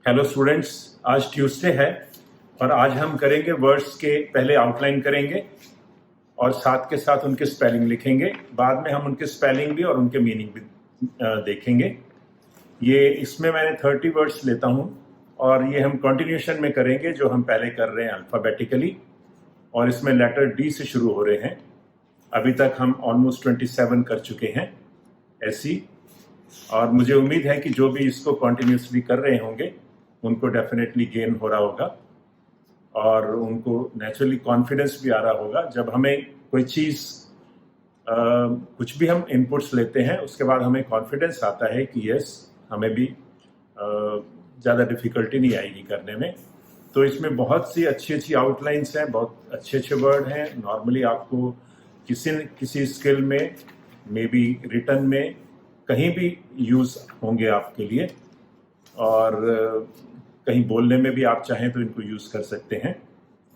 Hello students, आज Tuesday है और आज हम करेंगे वर्ड्स के पहले आउटलाइन करेंगे और साथ के साथ उनके स्पेलिंग लिखेंगे। बाद में हम उनके स्पेलिंग भी और उनके मीनिंग भी देखेंगे। ये इसमें मैंने 30 वर्ड्स लेता हूँ और ये हम कंटिन्यूशन में करेंगे जो हम पहले कर रहे हैं अल्फ़ाबेटिकली, और इसमें लेटर डी से शुरू हो रहे हैं। अभी तक हम ऑलमोस्ट 27 कर चुके हैं ऐसी, और मुझे उम्मीद है कि जो भी इसको कंटिन्यूसली कर रहे होंगे उनको डेफिनेटली गेन हो रहा होगा और उनको नेचुरली कॉन्फिडेंस भी आ रहा होगा। जब हमें कोई चीज़ कुछ भी हम इनपुट्स लेते हैं उसके बाद हमें कॉन्फिडेंस आता है कि यस, हमें भी ज़्यादा डिफ़िकल्टी नहीं आएगी करने में। तो इसमें बहुत सी अच्छी अच्छी आउटलाइंस हैं, बहुत अच्छे अच्छे वर्ड हैं। नॉर्मली आपको किसी न किसी स्किल में, मे बी रिटन में, कहीं भी यूज़ होंगे आपके लिए, और कहीं बोलने में भी आप चाहें तो इनको यूज़ कर सकते हैं।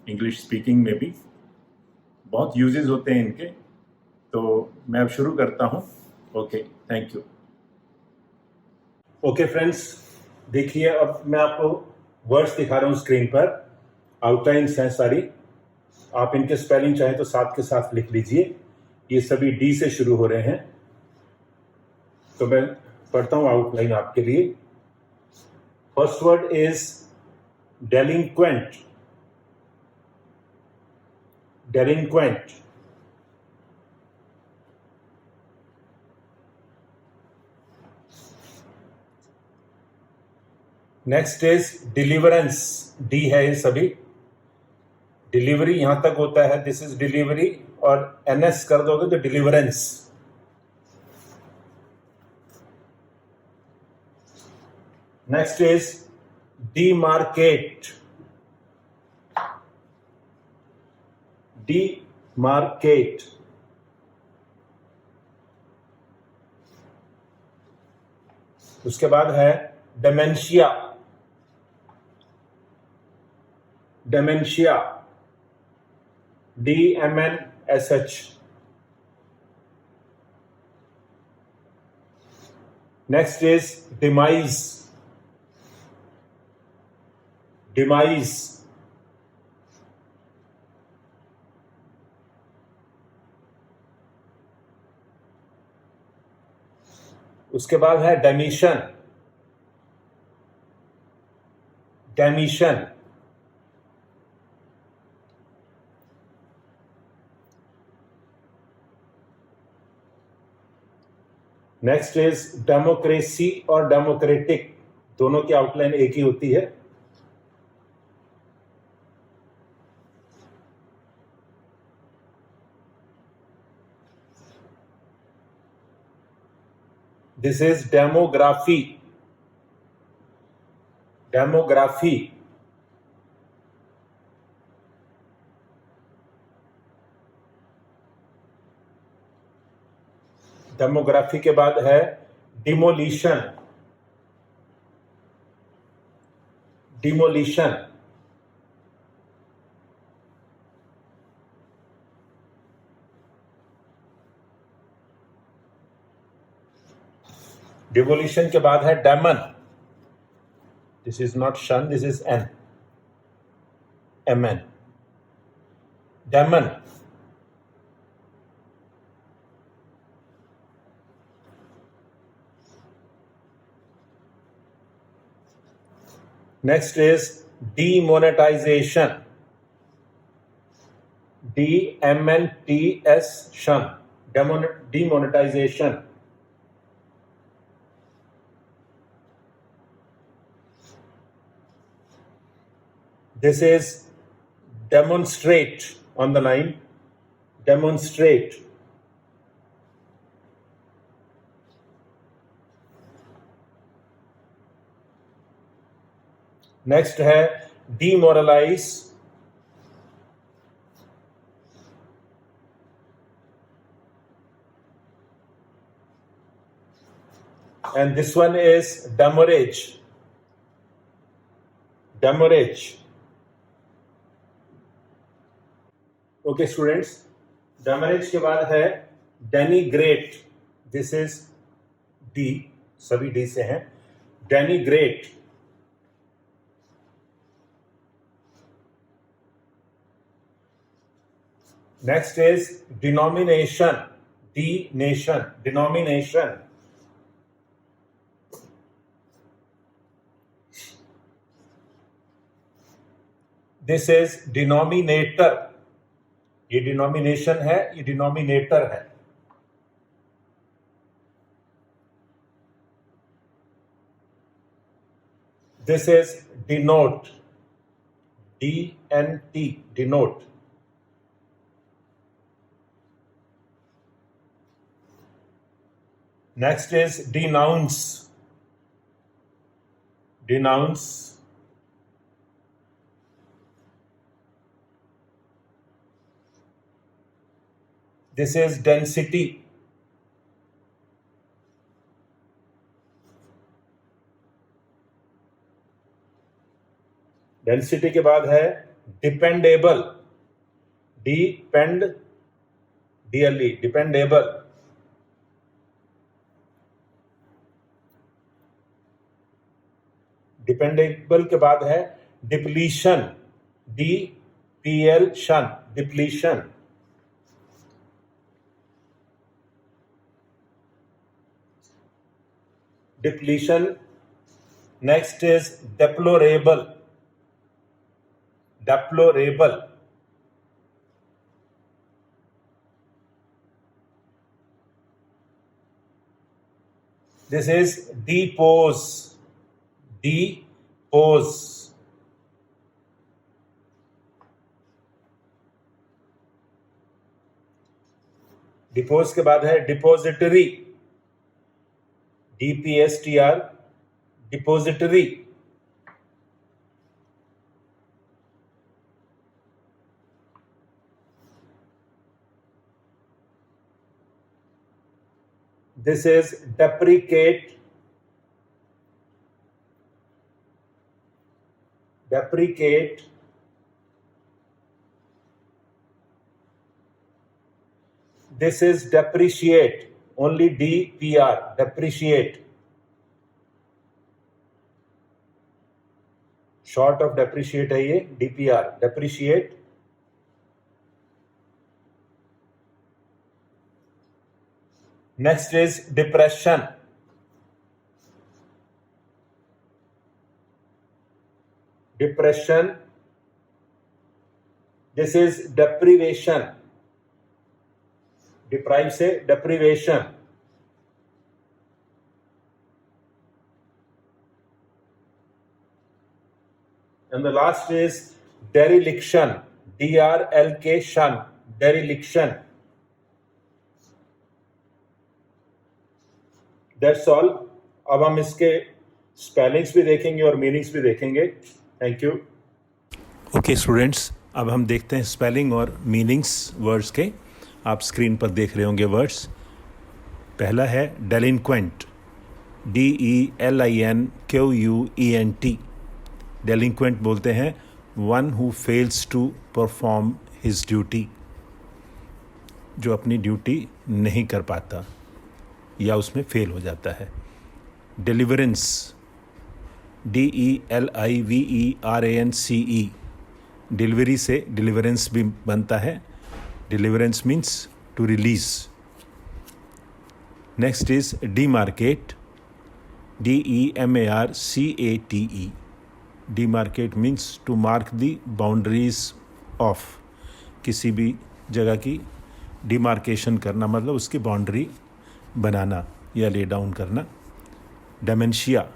इंग्लिश स्पीकिंग में भी बहुत यूजेस होते हैं इनके। तो मैं अब शुरू करता हूँ। Okay, thank you. Okay friends, देखिए अब मैं आपको वर्ड्स दिखा रहा हूँ स्क्रीन पर। आउटलाइंस हैं सारी, आप इनके स्पेलिंग चाहे तो साथ के साथ लिख लीजिए। ये सभी डी से शुरू हो रहे हैं। तो मैं पढ़ता हूँ आउटलाइन आपके लिए। First word is delinquent. Delinquent. Next is deliverance. D है ये सभी। डिलीवरी यहां तक होता है, दिस इज डिलीवरी, और एनएस कर दोगे तो deliverance. Next is demarcate. Demarcate. उसके बाद है dementia. Dementia. DMNSH. Next is demise. Demise. उसके बाद है डेमिशन. डेमिशन. नेक्स्ट इज डेमोक्रेसी और डेमोक्रेटिक, दोनों की आउटलाइन एक ही होती है। This is demography. Demography. Demography के बाद है डिमोलिशन. डिमोलिशन. डिवोल्यूशन के बाद है demon. This is not shun, this is N, M N. Demon. Next is demonetisation. DMNTS shun. Demonetisation. This is demonstrate on the line. Demonstrate. Next है demoralize. And this one is demurrage. Demurrage. Okay students, demurrage के बाद है denigrate. This is D, सभी D से हैं. Denigrate. Next is denomination. D-nation. Denomination. This is denominator. ये denomination है, ये डिनोमिनेटर है. This is denote. D-N-T. Denote. Next is denounce. Denounce. This is density. Density के बाद है dependable. Dependable. Dependable. Dependable के बाद है depletion. D-P-L-tion. Depletion. Depletion. Next is deplorable. Deplorable. This is depose. Depose. Depose के बाद है depository. DPSTR. Depository. This is deprecate. Deprecate. This is depreciate. Only DPR. Depreciate. Short of depreciate है ये. DPR. Depreciate. Next is depression. Depression. This is deprivation. Deprive से deprivation. And the last is dereliction. D-R-L-K-tion. Dereliction. That's all. अब हम इसके spellings भी देखेंगे और meanings भी देखेंगे. Thank you. ओके स्टूडेंट्स, अब हम देखते हैं स्पेलिंग और मीनिंग्स वर्ड्स के. आप स्क्रीन पर देख रहे होंगे वर्ड्स. पहला है डेलिंक्वेंट. DELINQUENT. डेलिंक्वेंट बोलते हैं one who fails to perform his duty. जो अपनी ड्यूटी नहीं कर पाता या उसमें फेल हो जाता है. डिलीवरेंस. DELIVERANCE. डिलीवरी से डिलीवरेंस भी बनता है. Deliverance means to release. Next is demarcate. DEMARCATE. Demarcate means to mark the boundaries of. किसी भी जगह की डिमार्केशन करना मतलब उसकी बाउंड्री बनाना या ले डाउन करना. Dementia.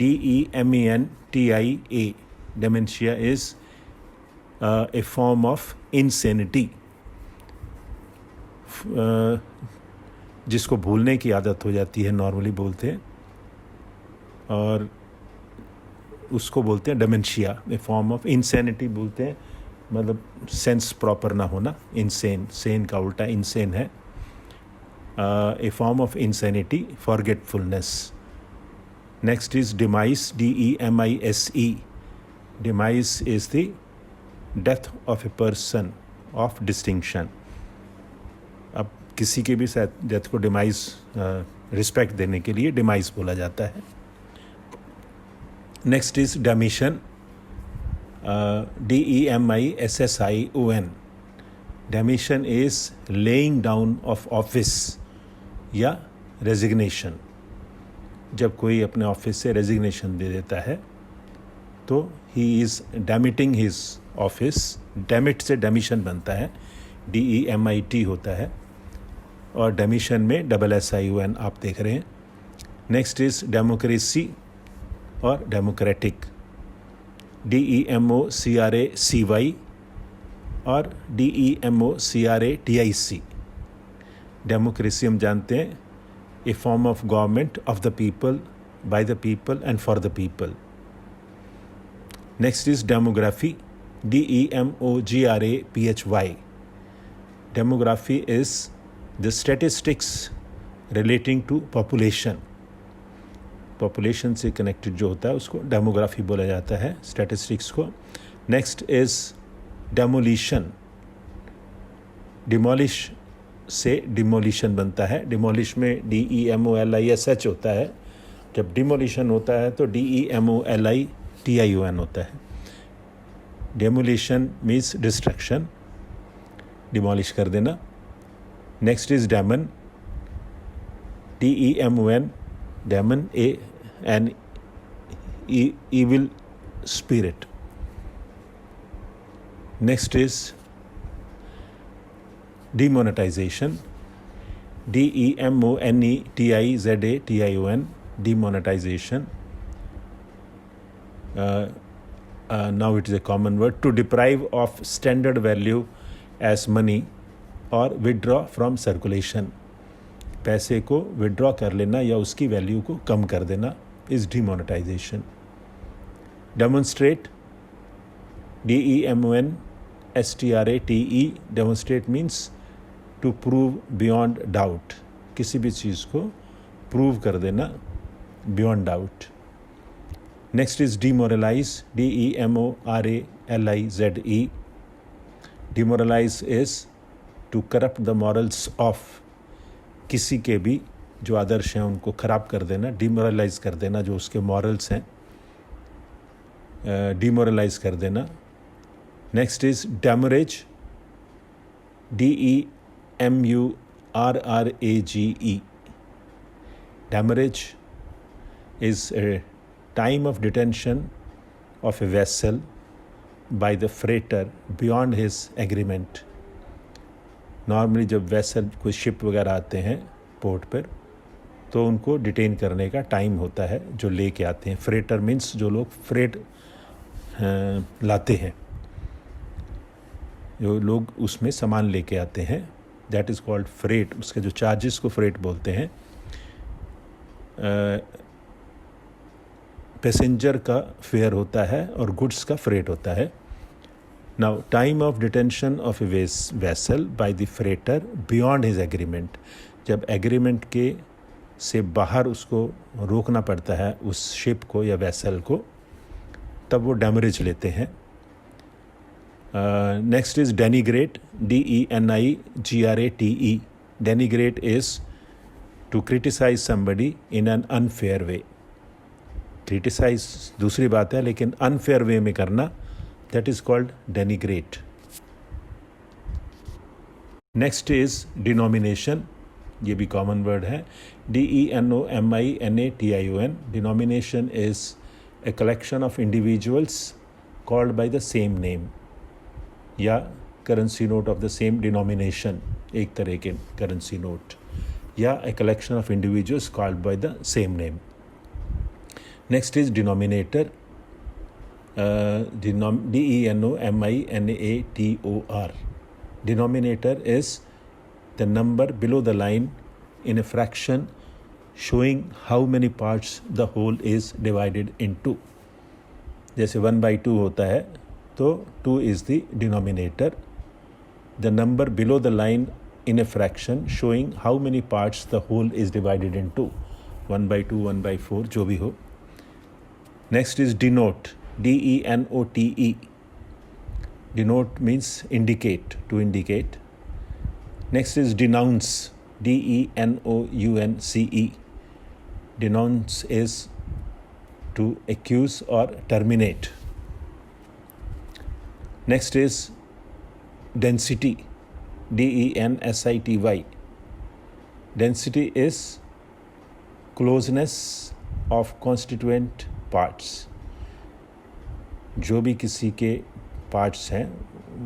DEMENTIA. Dementia is a form of insanity. जिसको भूलने की आदत हो जाती है, नॉर्मली बोलते हैं, और उसको बोलते हैं dementia. A form of insanity बोलते हैं, मतलब सेंस प्रॉपर ना होना. इंसेन, सेन का उल्टा इंसेन है. A form of insanity, forgetfulness. Next is demise. DEMISE. Demise is the death of a person of distinction. अब किसी के भी शायद डेथ को डिमाइस रिस्पेक्ट देने के लिए डिमाइस बोला जाता है. Next is demission. DEMISSION. Demission is laying down of office या रेजिग्नेशन। जब कोई अपने ऑफिस से रेजिग्नेशन दे देता है तो he is demitting his office. Demit से डेमिशन बनता है, DEMIT होता है, और डेमिशन में SSION आप देख रहे हैं। नेक्स्ट इज़ डेमोक्रेसी और डेमोक्रेटिक, DEMOCRACY और DEMOCRATIC। डेमोक्रेसी हम जानते हैं, a form of government of the people, by the people and for the people. Next is demography, DEMOGRAPHY। Demography is the statistics relating to population. Population से connected जो होता है उसको demography बोला जाता है, स्टैटिस्टिक्स को। Next is demolition. डिमोलिश से डिमोलिशन बनता है। डिमोलिश में DEMOLISH होता है, जब डिमोलिशन होता है तो DEMOLITION होता है। डेमोलिशन मीन्स डिस्ट्रक्शन, डिमोलिश कर देना। Next is demon, DEMON, demon an evil spirit. Next is demonetization, DEMONETIZATION, demonetization. Now it is a common word, to deprive of standard value as money or withdraw from circulation. पैसे को withdraw कर लेना या उसकी value को कम कर देना is demonetisation. Demonstrate, DEMONSTRATE, demonstrate means to prove beyond doubt, किसी भी चीज़ को प्रूव कर देना beyond doubt. Next is demoralise, DEMORALIZE. Demoralise is to corrupt the morals of, किसी के भी जो आदर्श हैं उनको ख़राब कर देना, डिमोरलाइज कर देना, जो उसके मॉरल्स हैं डिमोरलाइज कर देना. Next is demurrage, DEMURRAGE. Demurrage is a time of detention of a vessel by the freighter beyond his agreement. Normally जब वेसल कोई शिप वगैरह आते हैं पोर्ट पर तो उनको डिटेन करने का टाइम होता है जो लेके आते हैं. फ्रेटर मीन्स जो लोग फ्रेट लाते हैं, जो लोग उसमें सामान लेके आते हैं, दैट इज़ कॉल्ड फ्रेट. उसके जो चार्जेस को फ्रेट बोलते हैं. पैसेंजर का फेयर होता है और गुड्स का फ्रेट होता है. Now time of detention of a vessel by the freighter beyond his agreement, जब एग्रीमेंट के से बाहर उसको रोकना पड़ता है उस शिप को या वेसल को, तब वो डैमरेज लेते हैं. Next is denigrate, DENIGRATE. Denigrate is to criticise somebody in an unfair way. Criticise दूसरी बात है, लेकिन अनफेयर वे में करना, that is called denigrate. Next is denomination, ये भी कॉमन वर्ड है, DENOMINATION. Denomination is a collection of individuals called by the same name, या currency note of the same denomination, एक तरह के करेंसी नोट, या a collection of individuals called by the same name. Next is denominator, DENOMINATOR. Denominator is the number below the line in a fraction showing how many parts the whole is divided into. जैसे 1/2 होता है तो 2 is the denominator. The number below the line in a fraction showing how many parts the whole is divided into. 1/2, 1/4 जो भी हो. Next is denote, DENOTE. Denote means indicate, to indicate. Next is denounce, DENOUNCE. Denounce is to accuse or terminate. Next is density, DENSITY. Density is closeness of constituent parts. जो भी किसी के parts हैं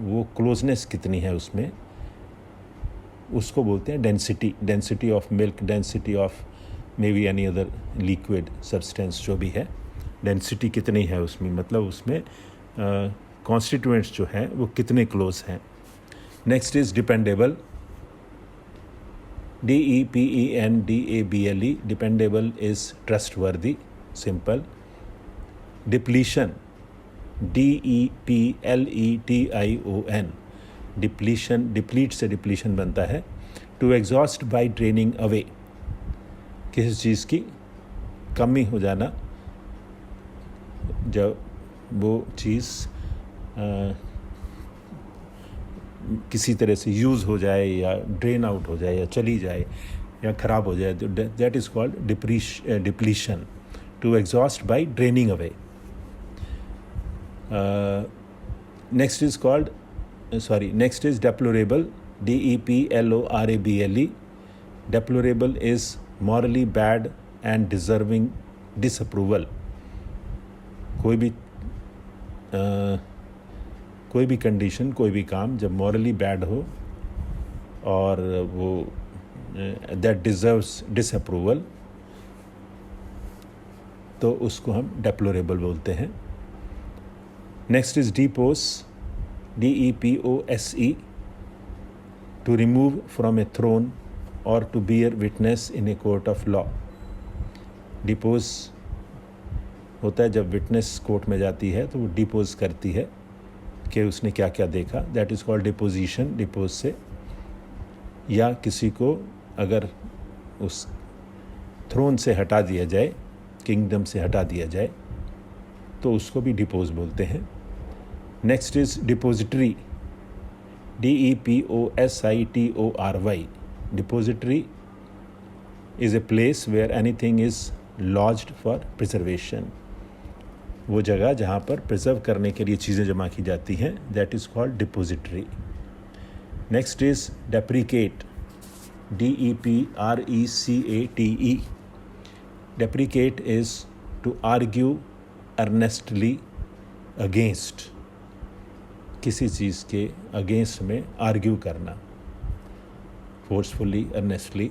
वो closeness कितनी है उसमें, उसको बोलते हैं density. Density of milk, density of may be any other liquid substance, जो भी है डेंसिटी कितनी है उसमें, मतलब उसमें कॉन्स्टिट्यूएंट्स जो हैं वो कितने क्लोज हैं. Next is dependable. DEPENDABLE. Dependable is trustworthy. Simple. Depletion. DEPLETION. Depletion, deplete से depletion बनता है. To exhaust by draining away. किसी चीज़ की कमी हो जाना, जब वो चीज़ किसी तरह से यूज़ हो जाए या ड्रेन आउट हो जाए या चली जाए या ख़राब हो जाए, तो that is called depletion. To exhaust by draining away. Next is deplorable. DEPLORABLE. Deplorable is morally bad and deserving disapproval. कोई भी कंडीशन, कोई भी काम जब मॉरली बैड हो और वो दैट डिज़र्व्स डिसअप्रूवल, तो उसको हम डेप्लोरेबल बोलते हैं. Next is depose. DEPOSE. To remove from a throne और to bear witness in a court of law. Depose होता है जब विटनेस कोर्ट में जाती है तो वो डिपोज करती है कि उसने क्या क्या देखा. That is called deposition. Depots से, या किसी को अगर उस थ्रोन से हटा दिया जाए, किंगडम से हटा दिया जाए, तो उसको भी डिपोज बोलते हैं. Next is depository. DEPOSITORY. Depository is a place wear anything is lodged for preservation. वो जगह जहाँ पर प्रिजर्व करने के लिए चीज़ें जमा की जाती हैं, that is called depository. Next is deprecate. DEPRECATE. Deprecate is to argue earnestly against. किसी चीज़ के अगेंस्ट में आर्ग्यू करना, forcefully, earnestly.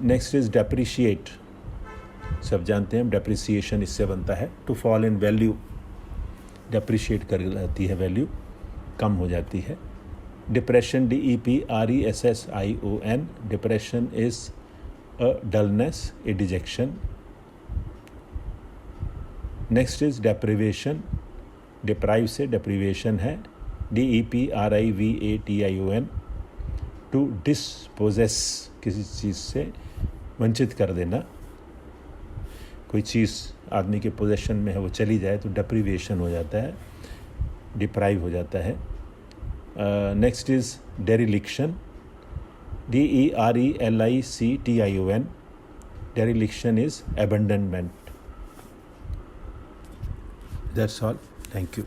Next is depreciate. सब जानते हैं डेप्रिसिएशन इससे बनता है. To fall in value. Depreciate कर जाती है, वैल्यू कम हो जाती है. Depression. DEPRESSION. Depression is a dullness, a dejection. Next is deprivation. Deprive से डेप्रिवेशन है. DEPRIVATION. To dispossess. किसी चीज़ से वंचित कर देना. कोई चीज़ आदमी के पोजेशन में है, वो चली जाए तो डेप्रिवेशन हो जाता है, डिप्राइव हो जाता है. Next is dereliction. DERELICTION. Dereliction is abandonment. That's all. Thank you.